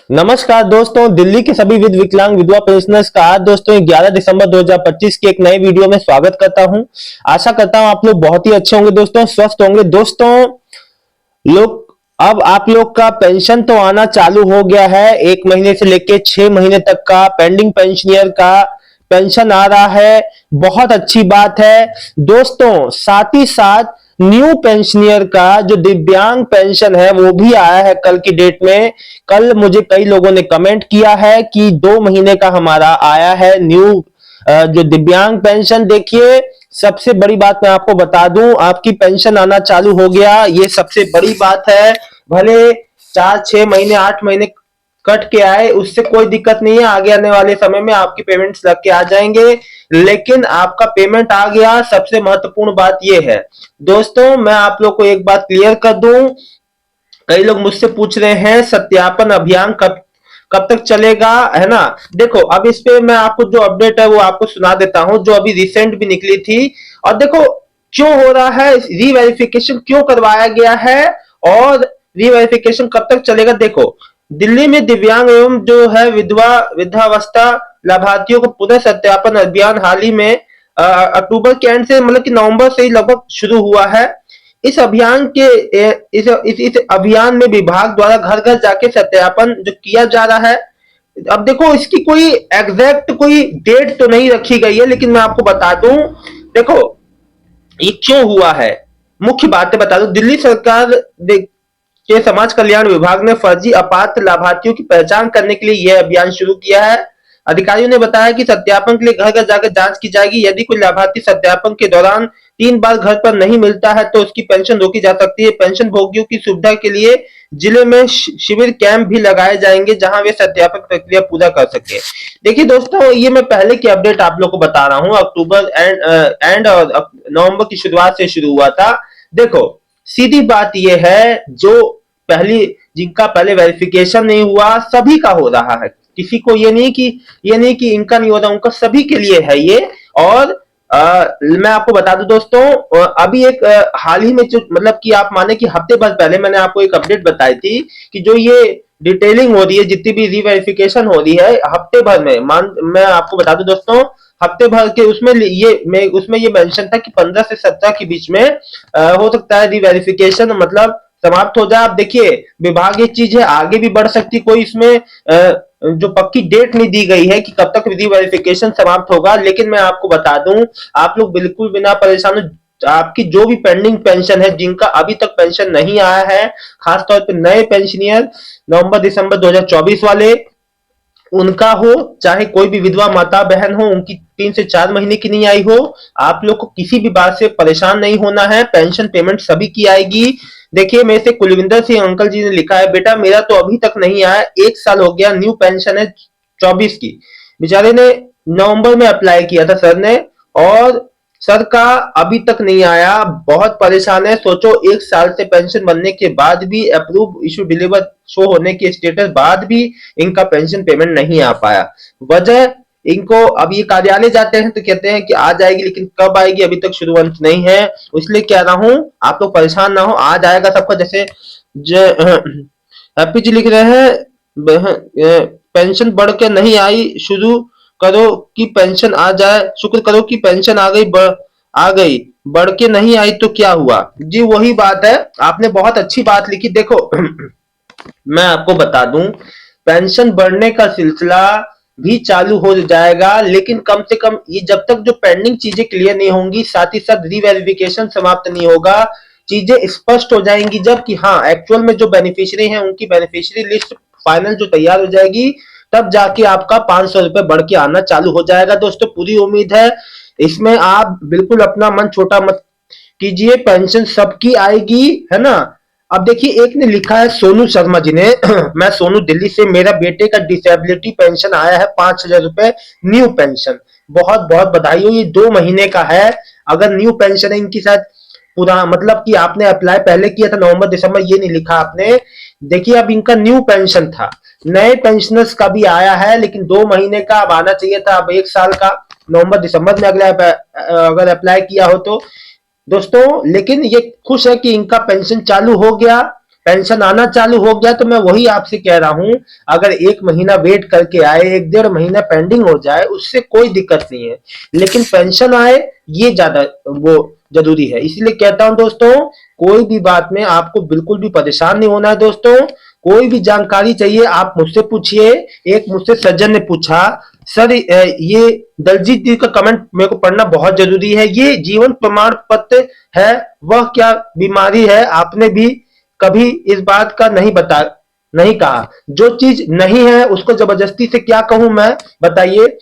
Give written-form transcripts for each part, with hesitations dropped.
नमस्कार दोस्तों, दिल्ली के सभी विकलांग विधवा पेंशनर्स का आज दोस्तों 11 दिसंबर 2025 की एक नए वीडियो में स्वागत करता हूं। आशा करता हूं आप लोग बहुत ही अच्छे होंगे दोस्तों, स्वस्थ होंगे दोस्तों। लोग अब आप लोग का पेंशन तो आना चालू हो गया है। 1 महीने से लेके 6 महीने तक का पेंडिंग पेंशनियर का पेंशन आ रहा है। बहुत अच्छी बात है दोस्तों। साथ ही साथ न्यू पेंशनियर का जो दिव्यांग पेंशन है वो भी आया है कल की डेट में। कल मुझे कई लोगों ने कमेंट किया है कि 2 महीने का हमारा आया है न्यू जो दिव्यांग पेंशन। देखिए, सबसे बड़ी बात मैं आपको बता दूं, आपकी पेंशन आना चालू हो गया, ये सबसे बड़ी बात है। भले 4 6 महीने 8 महीने कट के आए, उससे कोई दिक्कत नहीं है। आगे आने वाले समय में आपकी पेमेंट्स लग के आ जाएंगे, लेकिन आपका पेमेंट आ गया। सबसे महत्वपूर्ण बात यह है दोस्तों, मैं आप लोग को एक बात क्लियर कर दूं। कई लोग मुझसे पूछ रहे हैं सत्यापन अभियान कब कब तक चलेगा, है ना। देखो, अब इस पे मैं आपको जो अपडेट है वो आपको सुना देता हूं, जो अभी रिसेंट भी निकली थी। और देखो, क्यों हो रहा है रीवेरिफिकेशन, क्यों करवाया गया है और रीवेरिफिकेशन कब तक चलेगा। देखो, दिल्ली में दिव्यांग एवं जो है विधवा वृद्धावस्था लाभार्थियों को पुनः सत्यापन अभियान हाल ही में अक्टूबर के एंड से, मतलब कि नवंबर से ही लगभग शुरू हुआ है। इस अभियान के इस अभियान में विभाग द्वारा घर घर जाके सत्यापन जो किया जा रहा है। अब देखो, इसकी कोई एग्जैक्ट कोई डेट तो नहीं रखी गई है, लेकिन मैं आपको बता दूं। देखो, ये क्यों हुआ है, मुख्य बातें बता दूं। दिल्ली सरकार के समाज कल्याण विभाग ने फर्जी अपात्र लाभार्थियों की पहचान करने के लिए यह अभियान शुरू किया है। अधिकारियों ने बताया कि सत्यापन के लिए घर घर जाकर जांच की जाएगी। यदि कोई लाभार्थी सत्यापन के दौरान 3 बार घर पर नहीं मिलता है तो उसकी पेंशन रोकी जा सकती है। पेंशन भोगियों की सुविधा के लिए जिले में शिविर कैंप भी लगाए जाएंगे, जहां वे सत्यापन प्रक्रिया पूरा कर सके। देखिए दोस्तों, ये मैं पहले की अपडेट आप लोग को बता रहा हूँ। अक्टूबर एंड और नवंबर की शुरुआत से शुरू हुआ था। देखो, सीधी बात यह है, जो जिनका पहले वेरिफिकेशन नहीं हुआ, सभी का हो रहा है। किसी को ये नहीं कि इनका नहीं हो रहा, उनका सभी के लिए है ये। और मैं आपको बता दूं दोस्तों, अभी एक हाल ही में जो, मतलब कि आप माने कि हफ्ते भर पहले मैंने आपको एक अपडेट बताई थी कि जो ये डिटेलिंग हो रही है, जितनी भी रीवेरिफिकेशन हो रही है हफ्ते भर में, मैं आपको बता दूं दोस्तों, हफ्ते भर के उसमें ये मेंशन था कि 15 से 17 के बीच में हो सकता है रीवेरिफिकेशन मतलब समाप्त हो जाए। आप देखिए, विभाग ये चीज है, आगे भी बढ़ सकती, कोई इसमें जो पक्की डेट नहीं दी गई है कि कब तक रीवेरिफिकेशन समाप्त होगा। लेकिन मैं आपको बता दूं, आप लोग बिल्कुल बिना परेशान हो। आपकी जो भी पेंडिंग पेंशन है, जिनका अभी तक पेंशन नहीं आया है, खासतौर पर नए पेंशनियर नवंबर दिसंबर 2024 वाले, उनका हो चाहे कोई भी विधवा माता बहन हो, उनकी 3 से 4 महीने की नहीं आई हो, आप लोग को किसी भी बात से परेशान नहीं होना है। पेंशन पेमेंट सभी की आएगी। देखिए, मेरे से कुलविंदर सिंह अंकल जी ने लिखा है, बेटा मेरा तो अभी तक नहीं आया, 1 साल हो गया, न्यू पेंशन है 24 की। बेचारे ने नवंबर में अप्लाई किया था सर ने, और सर का अभी तक नहीं आया, बहुत परेशान है। सोचो, 1 साल से पेंशन बनने के बाद भी, अप्रूव इशू डिलीवर शो होने के स्टेटस बाद भी इनका पेंशन पेमेंट नहीं आ पाया। वजह, इनको अब ये कार्यालय जाते हैं तो कहते हैं कि आ जाएगी, लेकिन कब आएगी अभी तक शुरू अंत नहीं है। इसलिए कह रहा हूं, आप लोग परेशान ना हो, आ जाएगा सबका। जैसे हैप्पी जी लिख रहे हैं, पेंशन बढ़ के नहीं आई, शुरू करो कि पेंशन आ जाए, शुक्र करो कि पेंशन आ गई, बढ़ के नहीं आई तो क्या हुआ। जी वही बात है, आपने बहुत अच्छी बात लिखी। देखो मैं आपको बता दूं, पेंशन बढ़ने का सिलसिला भी चालू हो जाएगा, लेकिन कम से कम ये जब तक जो पेंडिंग चीजें क्लियर नहीं होंगी, साथ ही साथ रीवेरिफिकेशन समाप्त नहीं होगा, चीजें स्पष्ट हो जाएंगी जब कि हाँ एक्चुअल में जो बेनिफिशियरी हैं उनकी बेनिफिशियरी लिस्ट फाइनल जो तैयार हो जाएगी, तब जाके आपका 500 रुपए बढ़ के आना चालू हो जाएगा। दोस्तों, पूरी उम्मीद है, इसमें आप बिल्कुल अपना मन छोटा मत कीजिए, पेंशन सबकी आएगी, है ना। अब देखिए, एक ने लिखा है सोनू शर्मा जी ने मैं सोनू दिल्ली से, मेरा बेटे का डिसेबिलिटी पेंशन आया है 5,000 रुपए न्यू पेंशन, बहुत बहुत बधाई हो। ये 2 महीने का है। अगर न्यू पेंशन है इनकी, शायद पूरा मतलब कि आपने अप्लाई पहले किया था नवंबर दिसंबर, ये नहीं लिखा आपने। देखिए, अब इनका न्यू पेंशन था, नए पेंशनर्स का भी आया है, लेकिन 2 महीने का अब आना चाहिए था, अब 1 साल का नवंबर दिसंबर में अगर अप्लाई किया हो तो दोस्तों। लेकिन ये खुश है कि इनका पेंशन चालू हो गया। पेंशन आना चालू हो गया तो मैं वही आपसे कह रहा हूं, अगर 1 महीना वेट करके आए, 1 डेढ़ महीना पेंडिंग हो जाए, उससे कोई दिक्कत नहीं है, लेकिन पेंशन आए ये ज्यादा वो जरूरी है। इसलिए कहता हूं दोस्तों, कोई भी बात में आपको बिल्कुल भी परेशान नहीं होना है दोस्तों। कोई भी जानकारी चाहिए आप मुझसे पूछिए। एक मुझसे सज्जन ने पूछा, सर ये दलजीत जी का कमेंट मेरे को पढ़ना बहुत जरूरी है, ये जीवन प्रमाण पत्र है, वह क्या बीमारी है? आपने भी कभी इस बात का नहीं कहा। जो चीज नहीं है उसको जबरदस्ती से क्या कहूं मैं, बताइए।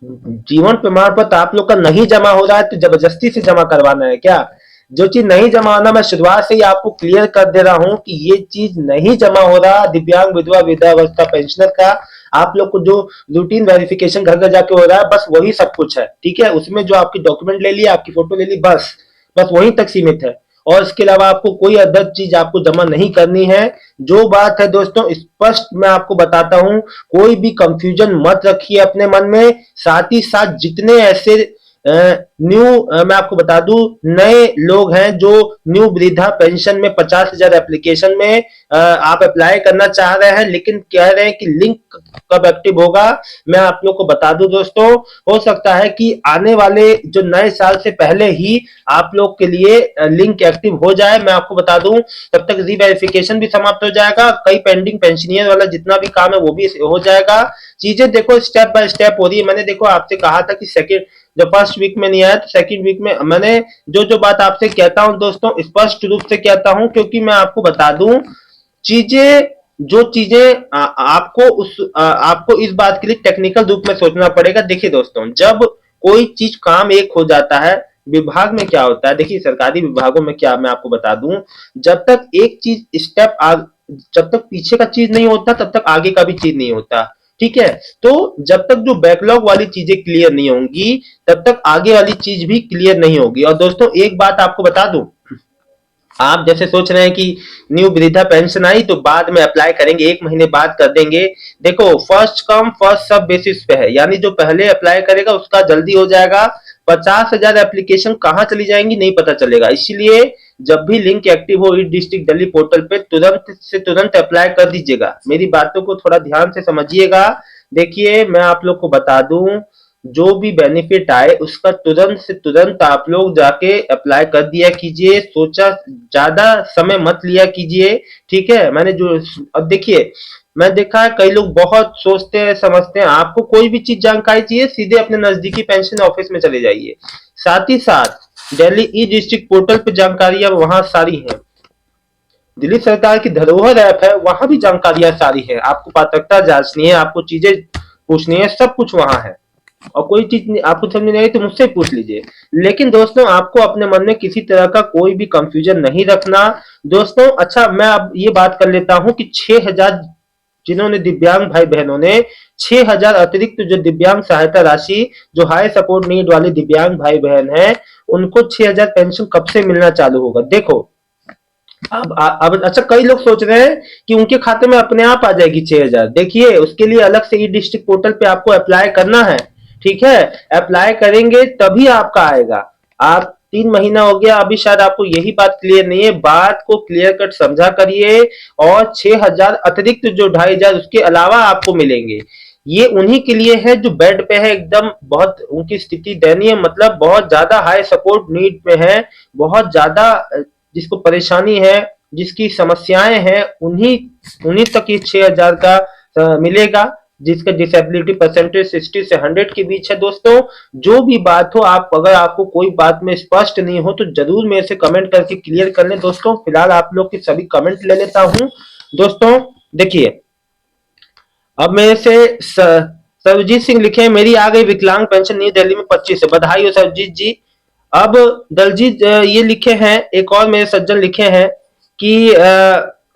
जीवन प्रमाण पत्र आप लोग का नहीं जमा हो रहा है तो जबरदस्ती से जमा करवाना है क्या? जो चीज नहीं जमा होना, मैं शुरुआत से ही आपको क्लियर कर दे रहा हूं कि ये चीज नहीं जमा हो रहा। दिव्यांग विधवा वृद्धावस्था पेंशनर का आप लोग को जो रूटीन वेरिफिकेशन घर घर जाके हो रहा है, बस वही सब कुछ है, ठीक है। उसमें जो आपकी डॉक्यूमेंट ले ली, आपकी फोटो ले ली, बस बस वहीं तक सीमित है, और इसके अलावा आपको कोई अदर चीज आपको जमा नहीं करनी है। जो बात है दोस्तों स्पष्ट मैं आपको बताता हूं, कोई भी कंफ्यूजन मत रखिए अपने मन में। साथ ही साथ जितने ऐसे न्यू मैं आपको बता दूं, नए लोग हैं जो न्यू वृद्धा पेंशन में 50,000 एप्लीकेशन में आप अप्लाई करना चाह रहे हैं, लेकिन कह रहे हैं कि लिंक कब एक्टिव होगा, मैं आप लोग को बता दूं दोस्तों, हो सकता है कि आने वाले जो नए साल से पहले ही आप लोग के लिए लिंक एक्टिव हो जाए। मैं आपको बता दूं तब तक रीवेरिफिकेशन भी समाप्त हो जाएगा, कई पेंडिंग पेंशनियर वाला जितना भी काम है वो भी हो जाएगा। चीजें देखो स्टेप बाय स्टेप हो रही है। मैंने देखो आपसे कहा था कि सेकेंड, जब फर्स्ट वीक में नहीं आया तो सेकंड वीक में मैंने जो जो बात आपसे कहता हूं दोस्तों स्पष्ट रूप से कहता हूं, क्योंकि मैं आपको बता दूं चीजें, जो चीजें आपको इस बात के लिए टेक्निकल रूप में सोचना पड़ेगा। देखिए दोस्तों, जब कोई चीज काम एक हो जाता है, विभाग में क्या होता है, देखिए सरकारी विभागों में क्या, मैं आपको बता दूं, जब तक एक चीज जब तक पीछे का चीज नहीं होता तब तक आगे का भी चीज नहीं होता, ठीक है। तो जब तक जो बैकलॉग वाली चीजें क्लियर नहीं होंगी तब तक आगे वाली चीज भी क्लियर नहीं होगी। और दोस्तों एक बात आपको बता दूं, आप जैसे सोच रहे हैं कि न्यू वृद्धा पेंशन आई तो बाद में अप्लाई करेंगे, 1 महीने बाद कर देंगे। देखो first come first serve basis पे है, यानी जो पहले अप्लाई करेगा उसका जल्दी हो जाएगा। 50,000 एप्लीकेशन कहाँ चली जाएंगी नहीं पता चलेगा, इसलिए जब भी लिंक एक्टिव हो ई डिस्ट्रिक्ट दिल्ली पोर्टल पे तुरंत से तुरंत अप्लाई कर दीजिएगा। मेरी बातों को थोड़ा ध्यान से समझिएगा। देखिए मैं आप लोग को बता दूं, जो भी बेनिफिट आए उसका तुरंत से तुरंत आप लोग जाके अप्लाई कर दिया कीजिए, सोचा ज्यादा समय मत लिया कीजिए, ठीक है। मैंने जो अब देखिए, मैं देखा है कई लोग बहुत सोचते हैं समझते हैं, आपको कोई भी चीज जानकारी चाहिए सीधे अपने नजदीकी पेंशन ऑफिस में चले जाइए। साथ ही साथ दिल्ली ई डिस्ट्रिक्ट पोर्टल पे जानकारियां वहां सारी हैं, दिल्ली सरकार की धरोहर ऐप है वहां भी जानकारियां सारी है। आपको पात्रता जांचनी है, आपको चीजें पूछनी है, सब कुछ वहां है। और कोई चीज आपको समझ नहीं आई तो मुझसे पूछ लीजिए। लेकिन दोस्तों आपको अपने मन में किसी तरह का कोई भी कंफ्यूजन नहीं रखना दोस्तों। अच्छा मैं अब ये बात कर लेता हूं कि 6,000 जिन्होंने दिव्यांग भाई बहनों ने 6,000 अतिरिक्त जो दिव्यांग सहायता राशि, जो हाई सपोर्ट नीड वाले दिव्यांग भाई बहन हैं, उनको 6,000 पेंशन कब से मिलना चालू होगा। देखो अब अच्छा कई लोग सोच रहे हैं कि उनके खाते में अपने आप आ जाएगी 6,000। देखिए उसके लिए अलग से ई डिस्ट्रिक्ट पोर्टल पे आपको अप्लाई करना है, ठीक है। अप्लाई करेंगे तभी आपका आएगा। आप 3 महीना हो गया अभी शायद आपको यही बात क्लियर नहीं है, बात को क्लियर कट समझा करिए। और 6,000 अतिरिक्त जो 2,500 उसके अलावा आपको मिलेंगे, ये उन्हीं के लिए है जो बेड पे है, एकदम बहुत उनकी स्थिति दयनीय, मतलब बहुत ज्यादा हाई सपोर्ट नीड पे है, बहुत ज्यादा जिसको परेशानी है, जिसकी समस्याएं हैं, उन्हीं उन्हीं तक ये 6,000 का मिलेगा, जिसका डिसेबिलिटी परसेंटेज 60 से 100 के बीच है। दोस्तों जो भी बात हो, आप अगर आपको कोई बात में स्पष्ट नहीं हो तो जरूर मेरे से कमेंट करके क्लियर कर लें दोस्तों। फिलहाल आप लोग की सभी कमेंट ले लेता हूं दोस्तों। देखिए अब मेरे से सरजीत सिंह लिखे हैं, मेरी आ गई विकलांग पेंशन न्यू दिल्ली में 25 से, बधाई हो सरजीत जी। अब दलजीत ये लिखे हैं, एक और मेरे सज्जन लिखे हैं कि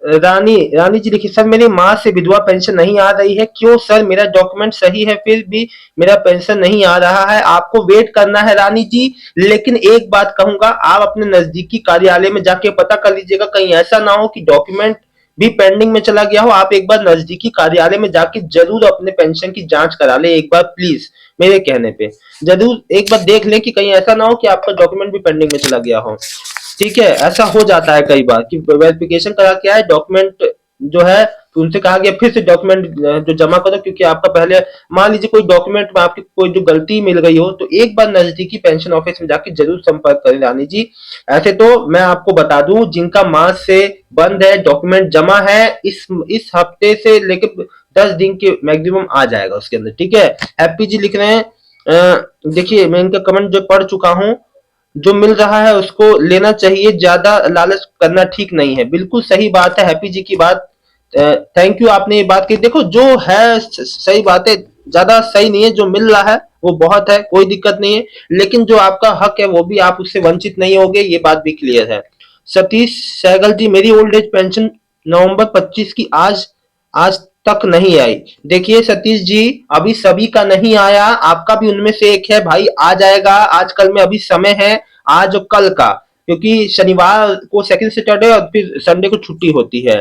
रानी रानी जी लिखी, सर मेरी माँ से विधवा पेंशन नहीं आ रही है, क्यों सर? मेरा डॉक्यूमेंट सही है फिर भी मेरा पेंशन नहीं आ रहा है। आपको वेट करना है रानी जी, लेकिन एक बात कहूंगा, आप अपने नजदीकी कार्यालय में जाके पता कर लीजिएगा, कहीं ऐसा ना हो कि डॉक्यूमेंट भी पेंडिंग में चला गया हो। आप एक बार नजदीकी कार्यालय में जाके जरूर अपने पेंशन की जांच करा ले एक बार प्लीज, मेरे कहने पे जरूर एक बार देख ले कि कहीं ऐसा ना हो कि आपका डॉक्यूमेंट भी पेंडिंग में चला गया हो, ठीक है, ऐसा हो जाता है कई बार कि वेरिफिकेशन करा के आए, डॉक्यूमेंट जो है तो उनसे कहा गया फिर से डॉक्यूमेंट जो जमा करो, क्योंकि आपका पहले मान लीजिए कोई डॉक्यूमेंट में आपकी कोई जो गलती मिल गई हो, तो एक बार नजदीकी पेंशन ऑफिस में जाके जरूर संपर्क करें रानी जी। ऐसे तो मैं आपको बता दूं, जिनका मार्च से बंद है, डॉक्यूमेंट जमा है, इस हफ्ते से लेकर 10 दिन के मैक्सिमम आ जाएगा उसके अंदर। ठीक है, हैप्पी जी लिख रहे हैं देखिए मैं इनका कमेंट जो पढ़ चुका हूं, जो मिल रहा है उसको लेना चाहिए, ज्यादा लालच करना ठीक नहीं है। बिल्कुल सही बात है हैप्पी जी की बात, थैंक यू आपने ये बात की। देखो जो है सही बात है, ज्यादा सही नहीं है, जो मिल रहा है वो बहुत है, कोई दिक्कत नहीं है, लेकिन जो आपका हक है वो भी आप उससे वंचित नहीं होगे, ये बात भी क्लियर है। सतीश सहगल जी, मेरी ओल्ड एज पेंशन नवंबर 25 की आज आज तक नहीं आई। देखिए सतीश जी, अभी सभी का नहीं आया, आपका भी उनमें से एक है भाई, आ जाएगा, आजकल में अभी समय है, आज और कल का, क्योंकि शनिवार को सेकंड सैटरडे और फिर संडे को छुट्टी होती है।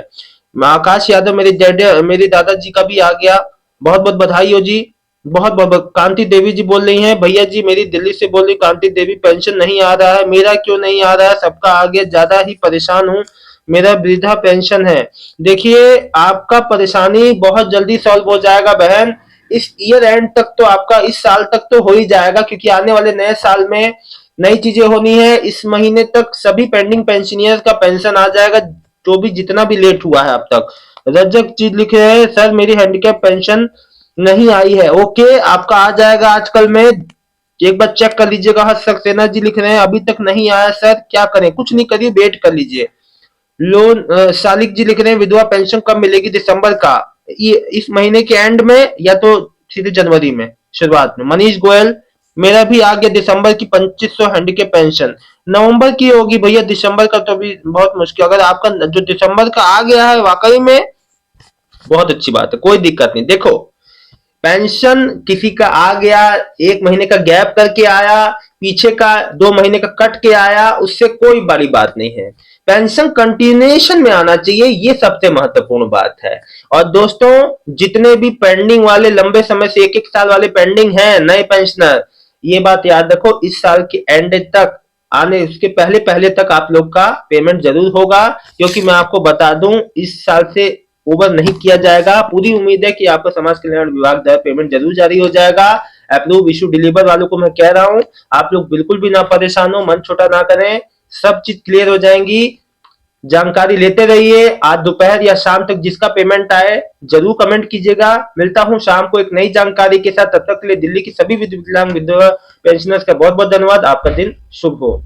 आकाश यादव, मेरे दादाजी का भी आ गया, बहुत बहुत बधाई हो जी, बहुत बहुत। कांति देवी जी बोल रही हैं, भैया जी मेरी दिल्ली से बोल रही कांति देवी, पेंशन नहीं आ रहा है, मेरा क्यों नहीं आ रहा है, सबका आ गया, ज्यादा ही परेशान हूँ, मेरा वृद्धा पेंशन है। देखिए आपका परेशानी बहुत जल्दी सॉल्व हो जाएगा बहन, इस ईयर एंड तक तो आपका, इस साल तक तो हो ही जाएगा, क्योंकि आने वाले नए साल में नई चीजें होनी है। इस महीने तक सभी पेंडिंग पेंशनियर्स का पेंशन आ जाएगा, जो भी जितना भी लेट हुआ है अब तक। रजक जी लिखे हैं, सर मेरी हैंडीकैप पेंशन नहीं आई है। ओके, आपका आ जाएगा आजकल में, एक बार चेक कर लीजिएगा। हर्ष सक्सेना जी लिख रहे हैं, अभी तक नहीं आया सर, क्या करें, कुछ नहीं करिए, वेट कर लीजिए। लोन सालिक जी लिख रहे हैं, विधवा पेंशन कब मिलेगी, दिसंबर का, ये इस महीने के एंड में या तो सीधे जनवरी में शुरुआत में। मनीष गोयल, मेरा भी आ गया दिसंबर की 2500 हैंडीकैप पेंशन, नवंबर की होगी भैया, दिसंबर का तो अभी बहुत मुश्किल। अगर आपका जो दिसंबर का आ गया है वाकई में बहुत अच्छी बात है, कोई दिक्कत नहीं। देखो पेंशन किसी का आ गया, 1 महीने का गैप करके आया, पीछे का 2 महीने का कट के आया, उससे कोई बड़ी बात नहीं है, पेंशन कंटिन्यूएशन में आना चाहिए, ये सबसे महत्वपूर्ण बात है। और दोस्तों जितने भी पेंडिंग वाले, लंबे समय से 1-1 साल वाले पेंडिंग हैं नए पेंशनर, ये बात याद रखो, इस साल के एंड तक, आने उसके पहले पहले तक आप लोग का पेमेंट जरूर होगा, क्योंकि मैं आपको बता दूं इस साल से ओवर नहीं किया जाएगा। पूरी उम्मीद है कि आपको समाज कल्याण विभाग द्वारा पेमेंट जरूर जारी हो जाएगा। अप्रूव इशू डिलीवर वालों को मैं कह रहा हूं, आप लोग बिल्कुल भी ना परेशान हो, मन छोटा ना करें, सब चीज क्लियर हो जाएंगी। जानकारी लेते रहिए, आज दोपहर या शाम तक जिसका पेमेंट आए जरूर कमेंट कीजिएगा। मिलता हूं शाम को एक नई जानकारी के साथ, तब तक के लिए दिल्ली की सभी विकलांग विधवा पेंशनर्स का बहुत बहुत धन्यवाद। आपका दिन शुभ हो।